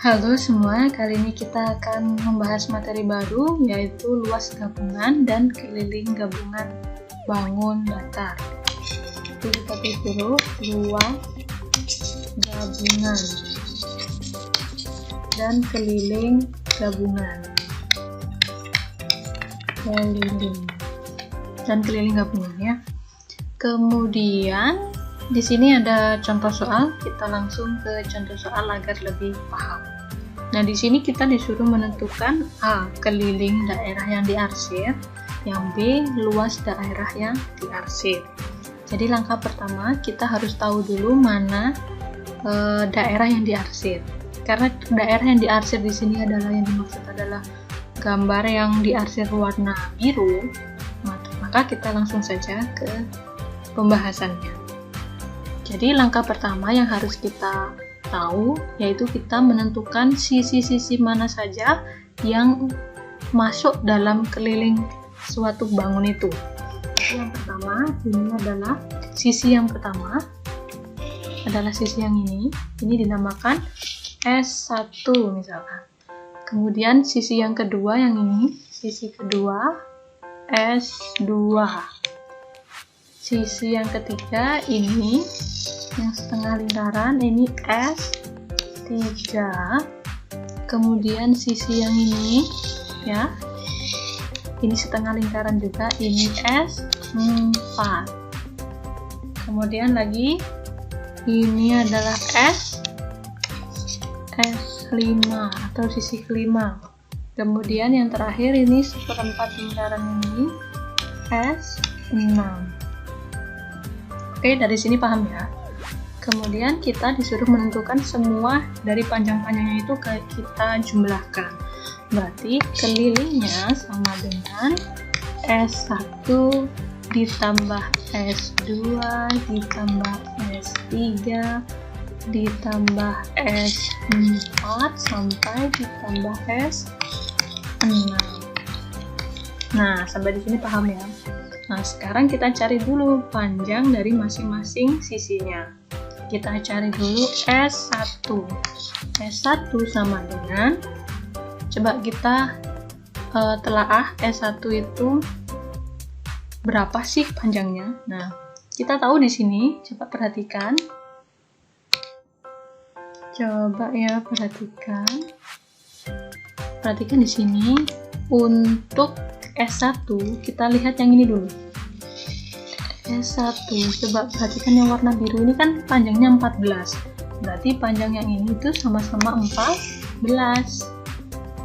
Halo semua, kali ini kita akan membahas materi baru yaitu luas gabungan dan keliling gabungan bangun datar. Jadi kita tulis luas gabungan dan keliling gabungan. Keliling gabungan ya. Kemudian di sini ada contoh soal, kita langsung ke contoh soal agar lebih paham. Nah, di sini kita disuruh menentukan A. Keliling daerah yang diarsir, yang B. Luas daerah yang diarsir. Jadi langkah pertama kita harus tahu dulu mana daerah yang diarsir. Karena daerah yang diarsir di sini adalah yang dimaksud adalah gambar yang diarsir warna biru, maka kita langsung saja ke pembahasannya. Jadi langkah pertama yang harus kita tahu yaitu kita menentukan sisi-sisi mana saja yang masuk dalam keliling suatu bangun itu. Jadi yang pertama ini adalah sisi yang pertama adalah sisi yang ini dinamakan S1 misalkan. Kemudian sisi yang kedua yang ini, sisi kedua S2. Sisi yang ketiga ini yang setengah lingkaran ini S3. Kemudian sisi yang ini ya, ini setengah lingkaran juga, ini S4. Kemudian lagi ini adalah S5 atau sisi kelima. Kemudian yang terakhir ini seperempat lingkaran ini S6. Oke, dari sini paham ya. Kemudian kita disuruh menentukan semua dari panjang-panjangnya itu kita jumlahkan. Berarti kelilingnya sama dengan S1 ditambah S2 ditambah S3 ditambah S4 sampai ditambah S6. Nah, sampai di sini paham ya. Nah, sekarang kita cari dulu panjang dari masing-masing sisinya. Kita cari dulu S1. S1 sama dengan, coba kita telaah S1 itu berapa sih panjangnya. Nah, kita tahu di sini, coba perhatikan. Coba ya perhatikan. Perhatikan di sini untuk S1 kita lihat yang ini dulu. S1, coba perhatikan yang warna biru ini kan panjangnya 14. Berarti panjang yang ini itu sama-sama 14.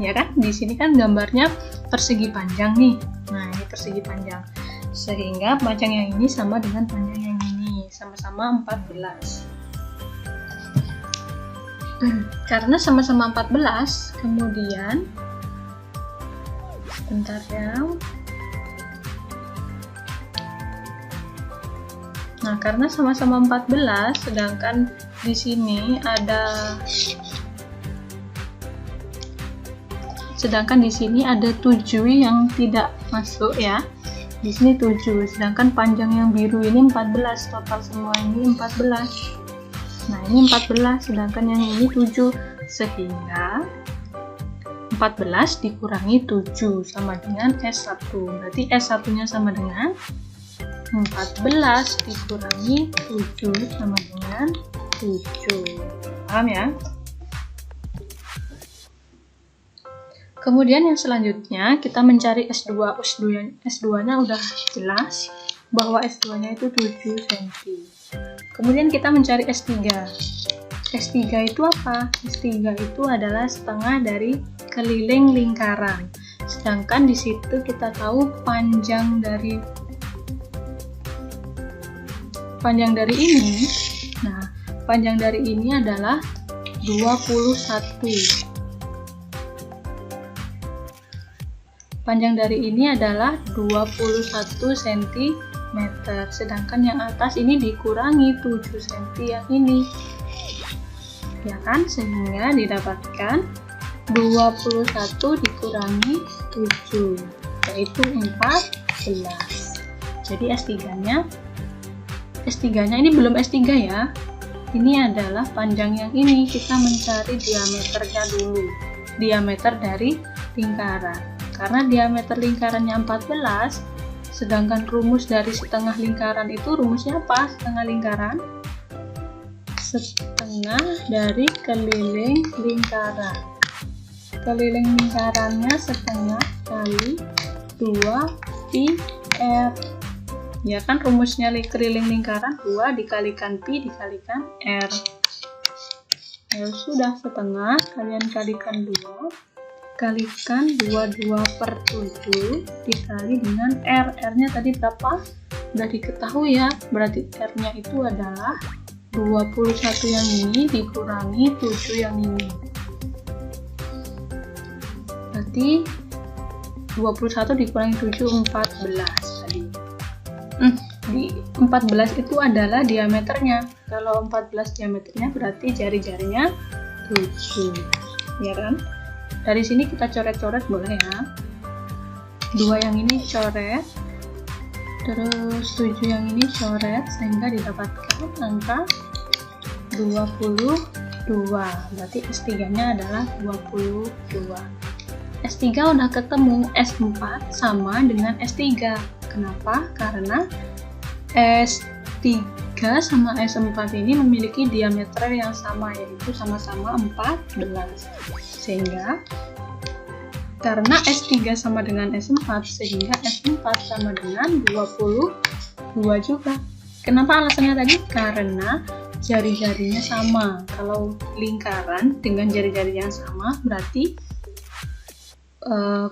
Ya kan? Di sini kan gambarnya persegi panjang nih. Nah, ini persegi panjang. Sehingga panjang yang ini sama dengan panjang yang ini, sama-sama 14. Karena sama-sama 14, kemudian sebentar ya. Nah, karena sama-sama 14, sedangkan di sini ada 7 yang tidak masuk ya. Di sini 7, sedangkan panjang yang biru ini 14, total semua ini 14. Nah, ini 14, sedangkan yang ini 7, sehingga 14 dikurangi 7 sama dengan S1. Berarti S1-nya sama dengan 14 dikurangi 7 sama dengan 7. Paham ya? Kemudian yang selanjutnya kita mencari S2. S2-nya udah jelas bahwa S2-nya itu 7 cm. Kemudian kita mencari S3. S3 itu apa? S3 itu adalah setengah dari keliling lingkaran. Sedangkan di situ kita tahu panjang dari ini. Nah, panjang dari ini adalah 21. Panjang dari ini adalah 21 cm. Sedangkan yang atas ini dikurangi 7 cm yang ini. Ya kan, sehingga didapatkan 21 dikurangi 7 yaitu 14. Jadi S3-nya ini belum S3 ya. ini adalah panjang yang ini. Kita mencari diameternya dulu, diameter dari lingkaran. Karena diameter lingkarannya 14, sedangkan rumus dari setengah lingkaran itu rumusnya apa? Setengah lingkaran, setengah dari keliling lingkaran. Keliling lingkarannya setengah kali 2 pi r. Ya kan, rumusnya keliling lingkaran 2 dikalikan pi dikalikan r. Ya sudah, setengah kalian kalikan 2, kalikan 22/7 dikali dengan r. R-nya tadi berapa? Udah diketahui ya, berarti R-nya itu adalah 21 yang ini dikurangi 7 yang ini. Berarti 21 dikurangi 7, 14 tadi. Di 14 itu adalah diameternya. Kalau 14 diameternya berarti jari-jarinya 7. Ya kan? Dari sini kita coret-coret boleh ya. 2 yang ini coret. Terus 7 yang ini coret sehingga didapatkan angka 22. Berarti S3-nya adalah 22. S3 udah ketemu, S4 sama dengan S3. Kenapa? Karena S3 sama S4 ini memiliki diameter yang sama, yaitu sama-sama 14. Sehingga karena S3 sama dengan S4, sehingga S4 sama dengan 22 juga. Kenapa alasannya tadi? Karena jari-jarinya sama. Kalau lingkaran dengan jari-jari yang sama, berarti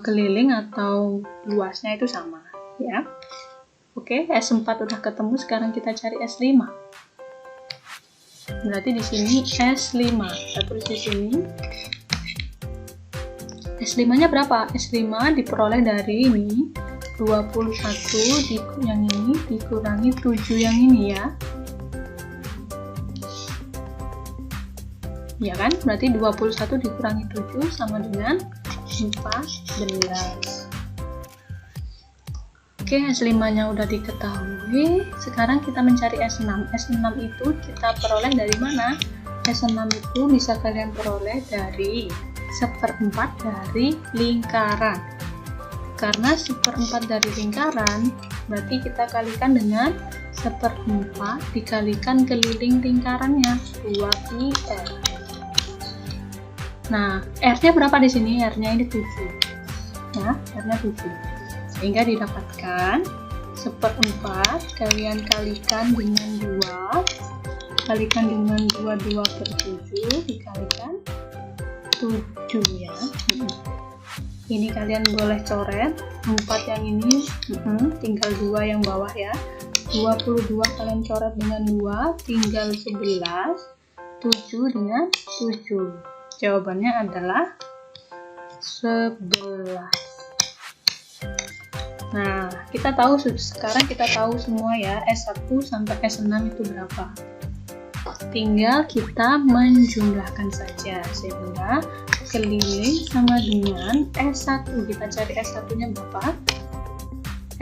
keliling atau luasnya itu sama, ya. Oke, S4 udah ketemu, sekarang kita cari S5. Berarti di sini S5. Kita tulis di sini. S5-nya berapa? S5 diperoleh dari ini 21 yang ini dikurangi 7 yang ini ya. Ya kan? Berarti 21 dikurangi 7 sama dengan 14. Oke, S5-nya udah diketahui. Sekarang kita mencari S6. S6 itu kita peroleh dari mana? S6 itu bisa kalian peroleh dari 1/4 dari lingkaran. Karena 1/4 dari lingkaran, berarti kita kalikan dengan 1/4 dikalikan keliling lingkarannya, 2 pi r. Nah, R-nya berapa di sini? R-nya ini 7. Ya, R-nya 7. Sehingga didapatkan 1/4 kalian kalikan dengan 2. Kalikan dengan 22/7 dikalikan 7 ya. Ini kalian boleh coret 4 yang ini, tinggal 2 yang bawah ya. 22 kalian coret dengan 2, tinggal 11. 7 dengan 7. Jawabannya adalah 11. Nah, sekarang kita tahu semua ya, S1 sampai S6 itu berapa. Tinggal kita menjumlahkan saja, sehingga keliling sama dengan S1. Kita cari S1-nya berapa?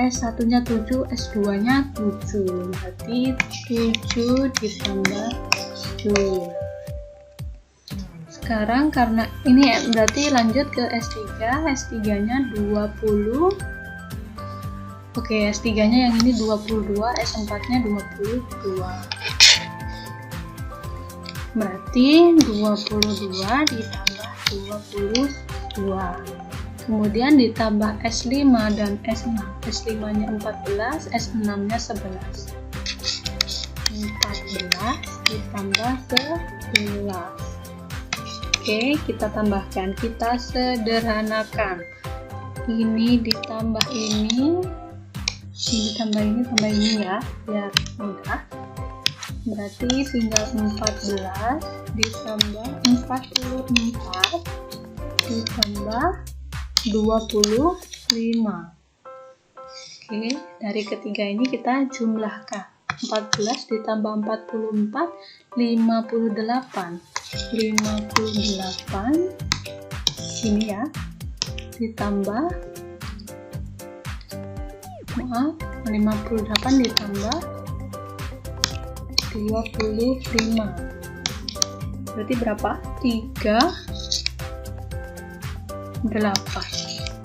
S1-nya 7, S2-nya 7. Berarti 7 ditambah 7. Sekarang karena ini berarti lanjut ke S3. S3-nya 20. Oke, S3-nya yang ini 22, S4-nya 22. Berarti 22 ditambah 22. Kemudian ditambah S5 dan S6. S5-nya 14, S6-nya 11. 14 ditambah 11. Oke, kita tambahkan, kita sederhanakan. Ini ditambah ini tambah ini ya, biar mudah. Berarti tinggal 14 ditambah 44 ditambah 25. Oke, dari ketiga ini kita jumlahkan. 14 ditambah 44, 58. 58 ini ya, ditambah 58 ditambah 25. Berarti berapa? 38.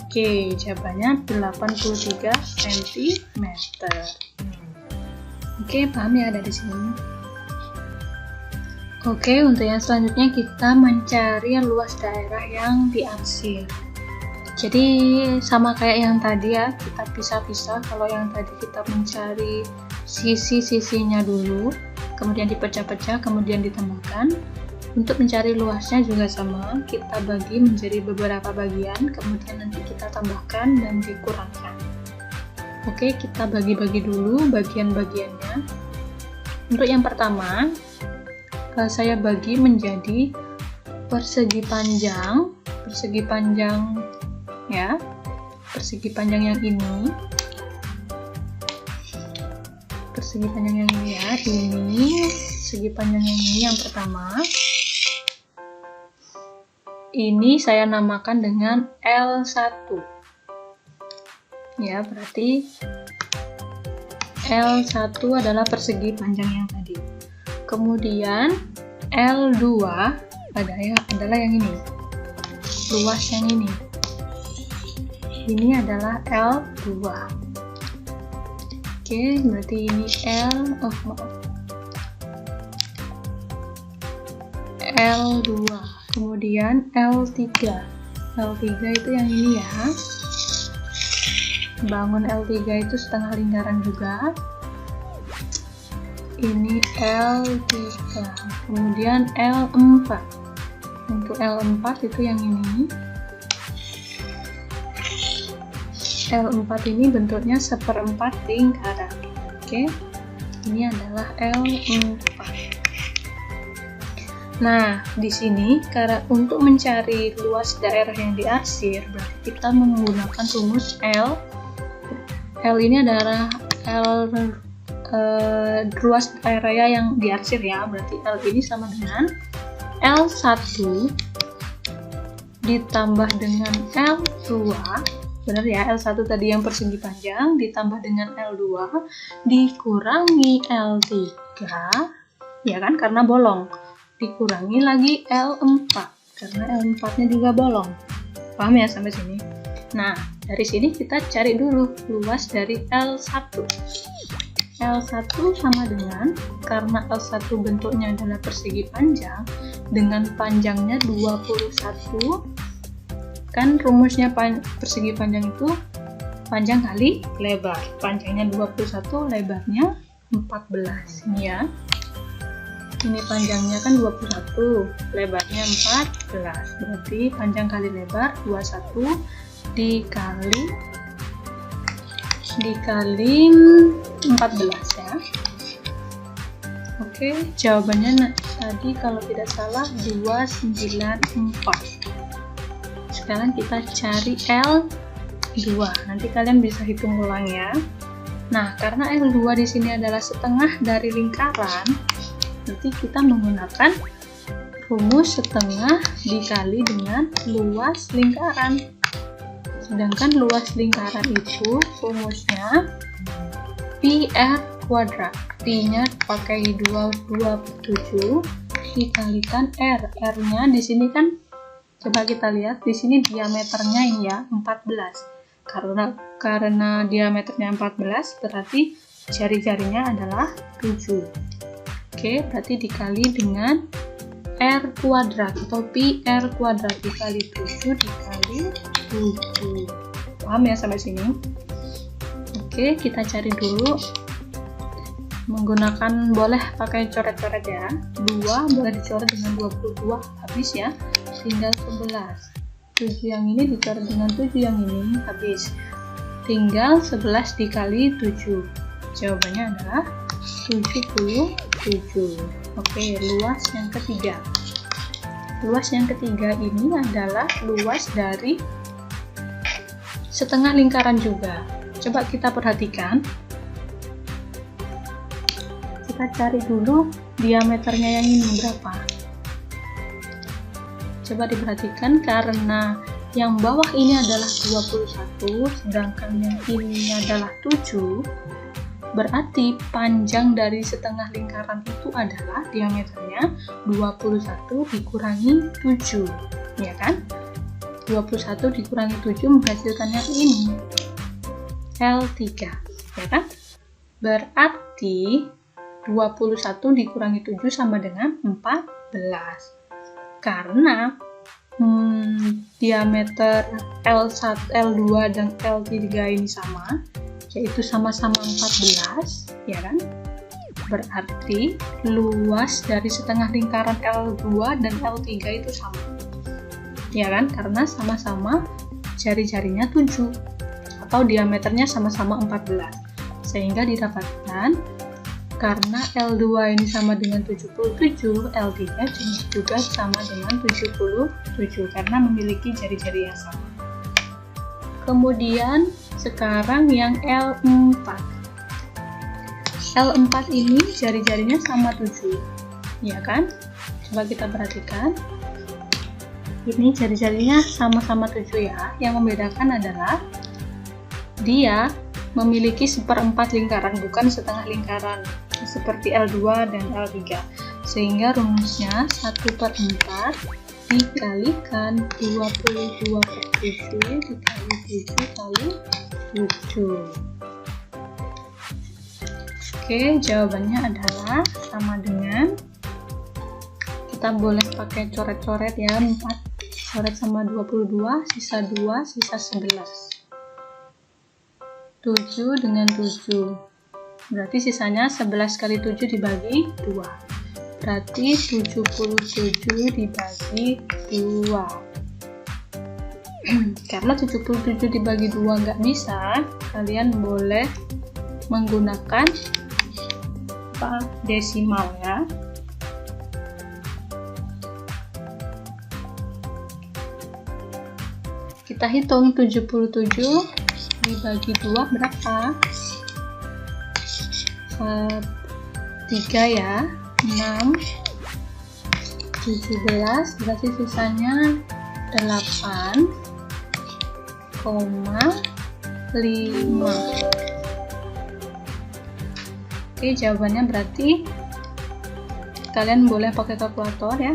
Oke, jawabannya 83 cm. Oke, paham ya dari sini? Oke, untuk yang selanjutnya kita mencari luas daerah yang diarsir. Jadi sama kayak yang tadi ya, kita pisah-pisah. Kalau yang tadi kita mencari sisi-sisinya dulu, kemudian dipecah-pecah, kemudian ditambahkan. Untuk mencari luasnya juga sama, kita bagi menjadi beberapa bagian, kemudian nanti kita tambahkan dan dikurangkan. Oke, kita bagi-bagi dulu bagian-bagiannya. Untuk yang pertama, saya bagi menjadi persegi panjang ya, persegi panjang yang ini, persegi panjang yang ini ya, ini segi panjang yang ini yang pertama. Ini saya namakan dengan L1 ya, berarti L1 adalah persegi panjang yang tadi. Kemudian L2 adalah yang ini, luas yang ini adalah L2. Oke, berarti ini L2. Kemudian L3 itu yang ini ya, bangun L3 itu setengah lingkaran juga. Ini L3. Kemudian L4. Untuk L4 itu yang ini. L4 ini bentuknya seperempat lingkaran. Oke, ini adalah L4. Nah, di sini karena untuk mencari luas daerah yang diarsir, berarti kita menggunakan rumus L. L ini adalah luas area yang diarsir ya, berarti L ini sama dengan L1 ditambah dengan L2, benar ya, L1 tadi yang persegi panjang ditambah dengan L2 dikurangi L3, ya kan, karena bolong, dikurangi lagi L4 karena L4 nya juga bolong. Paham ya sampai sini? Nah, dari sini kita cari dulu luas dari L1. L1 sama dengan, karena L1 bentuknya adalah persegi panjang dengan panjangnya 21, kan rumusnya persegi panjang itu panjang kali lebar, panjangnya 21, lebarnya 14 ini ya. Ini panjangnya kan 21, lebarnya 14, berarti panjang kali lebar 21 dikali 14 ya. Oke, jawabannya tadi kalau tidak salah 294. Sekarang kita cari L2. Nanti kalian bisa hitung ulang ya. Nah, karena L2 di sini adalah setengah dari lingkaran, berarti kita menggunakan rumus setengah dikali dengan luas lingkaran. Sedangkan luas lingkaran itu rumusnya PR kuadrat. P-nya pakai 27 dikalikan R. R-nya di sini kan, coba kita lihat di sini diameternya ini ya 14. Karena diameternya 14 berarti jari-jarinya adalah 7. Oke, berarti dikali dengan R kuadrat atau PR kuadrat dikali 7 dikali 7. Paham ya sampai sini? Oke, kita cari dulu. Menggunakan, boleh pakai coret-coret ya. 2 boleh dicoret dengan 22, habis ya. Tinggal 11. 7 yang ini dicoret dengan 7 yang ini, habis. Tinggal 11 dikali 7. Jawabannya adalah 77. Oke, luas yang ketiga. Luas yang ketiga ini adalah luas dari setengah lingkaran juga. Coba kita perhatikan. Kita cari dulu diameternya yang ini berapa. Coba diperhatikan, karena yang bawah ini adalah 21, sedangkan yang ini adalah 7. Berarti panjang dari setengah lingkaran itu adalah diameternya 21 dikurangi 7, ya kan? 21 dikurangi 7 menghasilkan yang ini, L3, ya kan? Berarti 21 dikurangi 7 sama dengan 14. Karena diameter L1, L2, dan L3 ini sama, yaitu sama-sama 14, ya kan? Berarti luas dari setengah lingkaran L2 dan L3 itu sama, ya kan? Karena sama-sama jari-jarinya 7 atau diameternya sama-sama 14, sehingga didapatkan karena L2 ini sama dengan 77, L3 juga sama dengan 77 karena memiliki jari-jari yang sama. Kemudian sekarang yang L4. L4 ini jari-jarinya sama 7, ya kan? Coba kita perhatikan. Ini jari-jarinya sama-sama 7 ya. Yang membedakan adalah dia memiliki 1/4 lingkaran, bukan setengah lingkaran seperti L2 dan L3. Sehingga rumusnya 1/4 dikalikan 22/7 dikali 7 kali 7. Oke, jawabannya adalah sama dengan, kita boleh pakai coret-coret ya, 4 coret sama 22, sisa 2, sisa 11. 7 dengan 7, berarti sisanya 11 kali 7 dibagi 2, berarti 77 dibagi 2. Karena 77 dibagi 2 nggak bisa, kalian boleh menggunakan desimal ya. Kita hitung 77 dibagi 2 berapa? 3 ya, 6, 17, berarti sisanya 8,5. Oke, jawabannya berarti kalian boleh pakai kalkulator ya.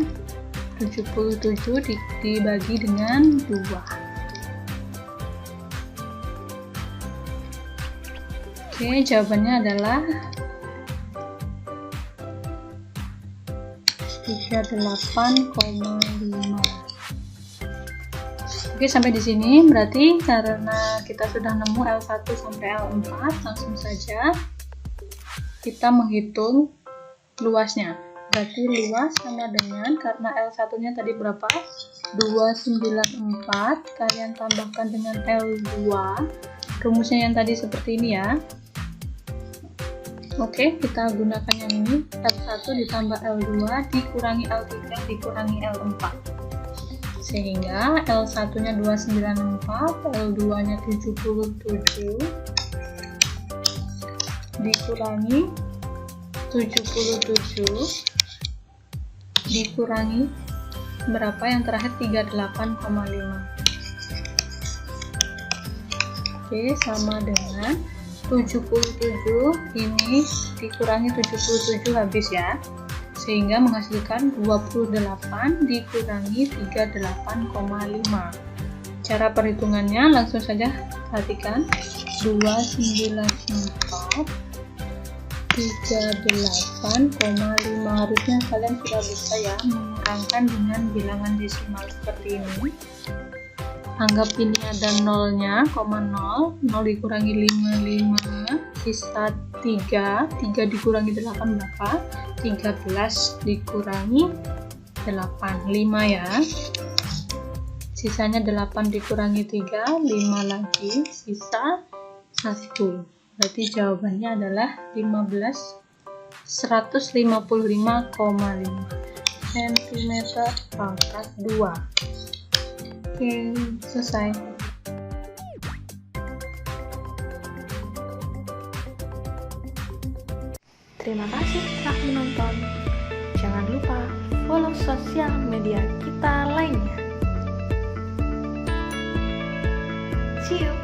77 dibagi dengan 2. Oke, jawabannya adalah 38,5. Oke, sampai di sini berarti karena kita sudah nemu L1 sampai L4, langsung saja kita menghitung luasnya. Berarti luas sama dengan, karena L1-nya tadi berapa? 294, kalian tambahkan dengan L2. Rumusnya yang tadi seperti ini ya. Oke, kita gunakan yang ini, L1 ditambah L2 dikurangi L3 dikurangi L4. Sehingga L1-nya 294, L2-nya 77, dikurangi 77, dikurangi berapa yang terakhir? 38,5. Oke, sama dengan 77 ini dikurangi 77 habis ya, sehingga menghasilkan 28 dikurangi 38,5. Cara perhitungannya langsung saja perhatikan, 294 38,5. Harusnya kalian sudah bisa ya mengurangkan dengan bilangan desimal seperti ini. Anggap ini ada nolnya, 0 dikurangi 55, sisa 3 dikurangi 8 berapa? 13 dikurangi 8, 5 ya. Sisanya 8 dikurangi 3, 5 lagi, sisa 1. Berarti jawabannya adalah 155,5 cm pangkat 2. Oke, selesai. Terima kasih telah menonton. Jangan lupa follow sosial media kita lainnya. See you!